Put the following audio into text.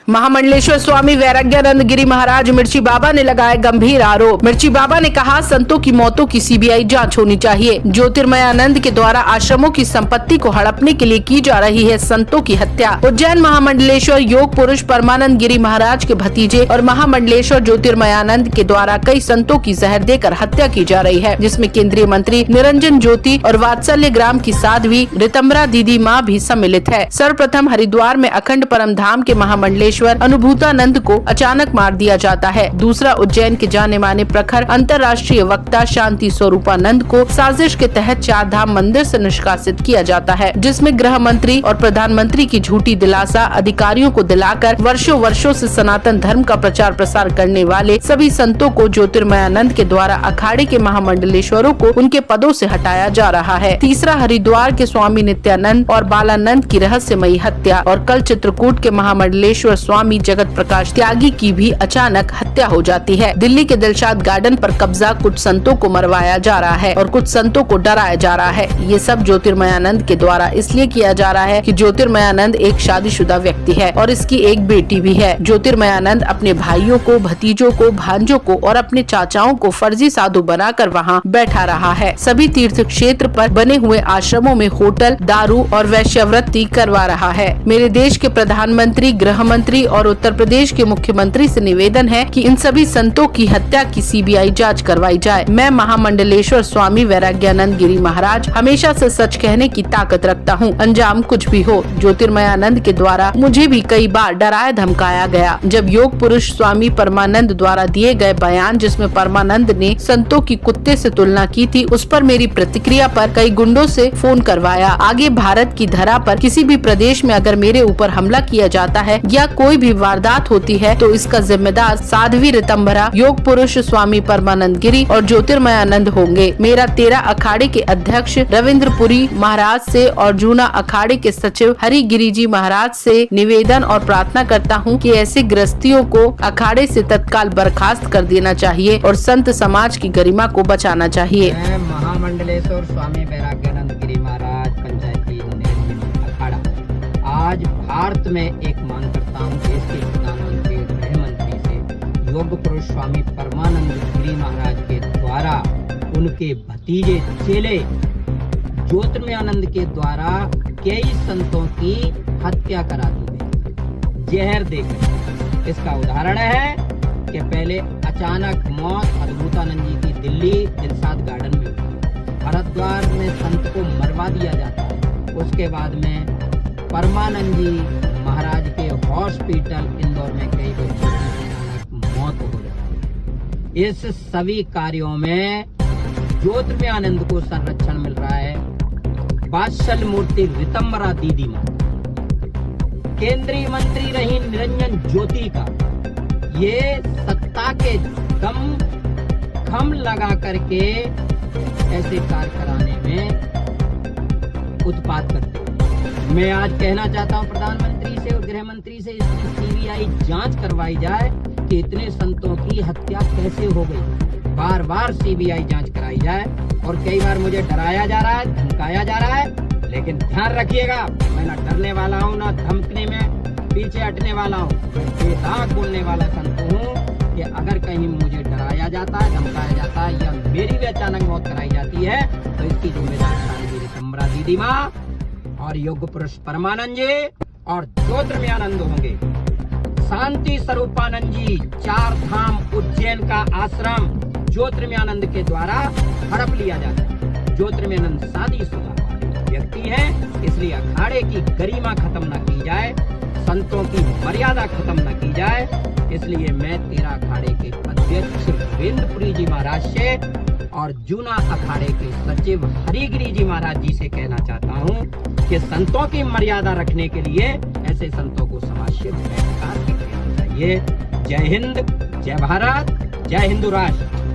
महामंडलेश्वर स्वामी वैराग्यानंद गिरी महाराज मिर्ची बाबा ने लगाए गंभीर आरोप। मिर्ची बाबा ने कहा, संतों की मौतों की सीबीआई जांच होनी चाहिए। ज्योतिर्मयानंद के द्वारा आश्रमों की संपत्ति को हड़पने के लिए की जा रही है संतों की हत्या। उज्जैन महामंडलेश्वर योग पुरुष परमानंद गिरी महाराज के भतीजे और महामंडलेश्वर ज्योतिर्मयानंद के द्वारा कई संतों की जहर देकर हत्या की जा रही है, जिसमें केंद्रीय मंत्री निरंजन ज्योति और वात्सल्य ग्राम की साध्वी रितंबरा दीदी माँ भी सम्मिलित है। सर्वप्रथम हरिद्वार में अखंड परम धाम के महामंडलेश्वर अनुभूतानंद को अचानक मार दिया जाता है। दूसरा, उज्जैन के जाने माने प्रखर अंतर्राष्ट्रीय वक्ता शांति स्वरूपानंद को साजिश के तहत चार धाम मंदिर से निष्कासित किया जाता है, जिसमें गृह मंत्री और प्रधानमंत्री की झूठी दिलासा अधिकारियों को दिलाकर वर्षों से सनातन धर्म का प्रचार प्रसार करने वाले सभी संतों को ज्योतिर्मयानंद के द्वारा अखाड़े के महामंडलेश्वरों को उनके पदों से हटाया जा रहा है। तीसरा, हरिद्वार के स्वामी नित्यानंद और बालानंद की रहस्यमयी हत्या और कल चित्रकूट के महामंडलेश्वर स्वामी जगत प्रकाश त्यागी की भी अचानक हत्या हो जाती है। दिल्ली के दिलशाद गार्डन पर कब्जा कुछ संतों को मरवाया जा रहा है और कुछ संतों को डराया जा रहा है। ये सब ज्योतिर्मयानंद के द्वारा इसलिए किया जा रहा है कि ज्योतिर्मयानंद एक शादीशुदा व्यक्ति है और इसकी एक बेटी भी है। ज्योतिर्मयानंद अपने भाइयों को, भतीजों को, भांजों को और अपने चाचाओं को फर्जी साधु बनाकर वहाँ बैठा रहा है। सभी तीर्थ क्षेत्र पर बने हुए आश्रमों में होटल, दारू और वैश्यवृत्ति करवा रहा है। मेरे देश के प्रधानमंत्री, गृह मंत्री और उत्तर प्रदेश के मुख्यमंत्री से निवेदन है कि इन सभी संतों की हत्या की सीबीआई जांच करवाई जाए। मैं महामंडलेश्वर स्वामी वैराग्यानंद गिरी महाराज हमेशा से सच कहने की ताकत रखता हूँ, अंजाम कुछ भी हो। ज्योतिर्मयानंद के द्वारा मुझे भी कई बार डराया धमकाया गया। जब योग पुरुष स्वामी परमानंद द्वारा दिए गए बयान जिसमें परमानंद ने संतों की कुत्ते से तुलना की थी, उस पर मेरी प्रतिक्रिया पर कई गुंडों से फोन करवाया। आगे भारत की धरा पर किसी भी प्रदेश में अगर मेरे ऊपर हमला किया जाता है या कोई भी वारदात होती है तो इसका जिम्मेदार साध्वी रितंबरा, योग पुरुष स्वामी परमानंद गिरी और ज्योतिर्मयानंद होंगे। मेरा 13 अखाड़े के अध्यक्ष रविंद्रपुरी महाराज से और जूना अखाड़े के सचिव हरि गिरी जी महाराज से निवेदन और प्रार्थना करता हूँ कि ऐसे गृहस्थियों को अखाड़े से तत्काल बर्खास्त कर देना चाहिए और संत समाज की गरिमा को बचाना चाहिए। मैं महामंडलेश्वर स्वामी वैराग्यानंद गिरी महाराज पंचायती अखाड़ा आज भारत में एक मांग करता हूँ। देश के प्रधानमंत्री, गृह मंत्री से योग पुरुष स्वामी परमानंद गिरी महाराज के द्वारा उनके भतीजे चेले ज्योतिर्मयानंद के द्वारा कई संतों की हत्या करा दी गई जहर देकर। इसका उदाहरण है कि पहले अचानक मौत अद्भुतानंद जी की दिल्ली दिलशाद गार्डन में हुई। हरिद्वार में संत को मरवा दिया जाता है। उसके बाद में परमानंद जी महाराज के हॉस्पिटल इंदौर में कई बच्चों की मौत हो जाती है। इस सभी कार्यों में ज्योतिर्मयानंद को संरक्षण मिल रहा है। वात्सल्य मूर्ति रितंबरा दीदी माँ, केंद्रीय मंत्री रही निरंजन ज्योति का ये सत्ता के दम खम लगा करके ऐसे कार्य कराने में उत्पात करते हैं। मैं आज कहना चाहता हूं प्रधानमंत्री से और गृह मंत्री से इसकी सीबीआई जांच करवाई जाए कि इतने संतों की हत्या कैसे हो गई। बार बार सीबीआई जांच कराई जाए। और कई बार मुझे डराया जा रहा है, धमकाया जा रहा है, लेकिन ध्यान रखिएगा, मैं ना डरने वाला हूँ ना धमकने में पीछे हटने वाला हूँ। बेदाग बोलने वाला संत हूँ कि अगर कहीं मुझे डराया जाता है, धमकाया जाता है या मेरी भी अचानक मौत कराई जाती है तो इसकी जिम्मेदार साध्वी रितंबरा दीदी माँ और योग पुरुष परमानंद जी और ज्योतिर्मयानंद होंगे। शांति स्वरूपानंद जी चार धाम उज्जैन का आश्रम ज्योतिर्मयानंद के द्वारा हड़प लिया जाता है। ज्योतिर्मयानंद शादीशुदा व्यक्ति है, इसलिए अखाड़े की गरिमा खत्म न की जाए, संतों की मर्यादा खत्म न की जाए। इसलिए मैं 13 अखाड़े के अध्यक्ष रविंद्रपुरी जी महाराज से और जूना अखाड़े के सचिव हरिगिरी जी महाराज जी से कहना चाहता हूँ कि संतों की मर्यादा रखने के लिए ऐसे संतों को समाज से बहिष्कार किया चाहिए। जय हिंद, जय भारत, जय हिंदू राष्ट्र।